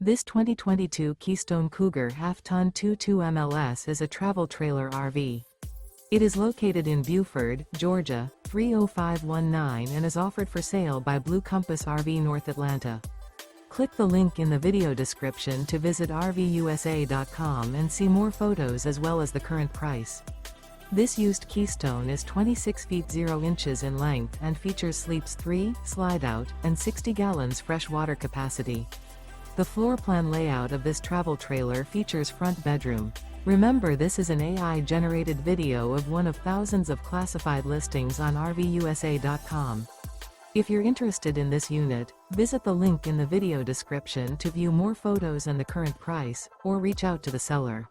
This 2022 Keystone Cougar Half-Ton 22 MLS is a travel trailer RV. It is located in Buford, Georgia, 30519 and is offered for sale by Blue Compass RV North Atlanta. Click the link in the video description to visit RVUSA.com and see more photos as well as the current price. This used Keystone is 26 feet 0 inches in length and features sleeps 3, Slideout, and 60 gallons fresh water capacity. The floor plan layout of this travel trailer features front bedroom. Remember, this is an AI-generated video of one of thousands of classified listings on RVUSA.com. If you're interested in this unit, visit the link in the video description to view more photos and the current price, or reach out to the seller.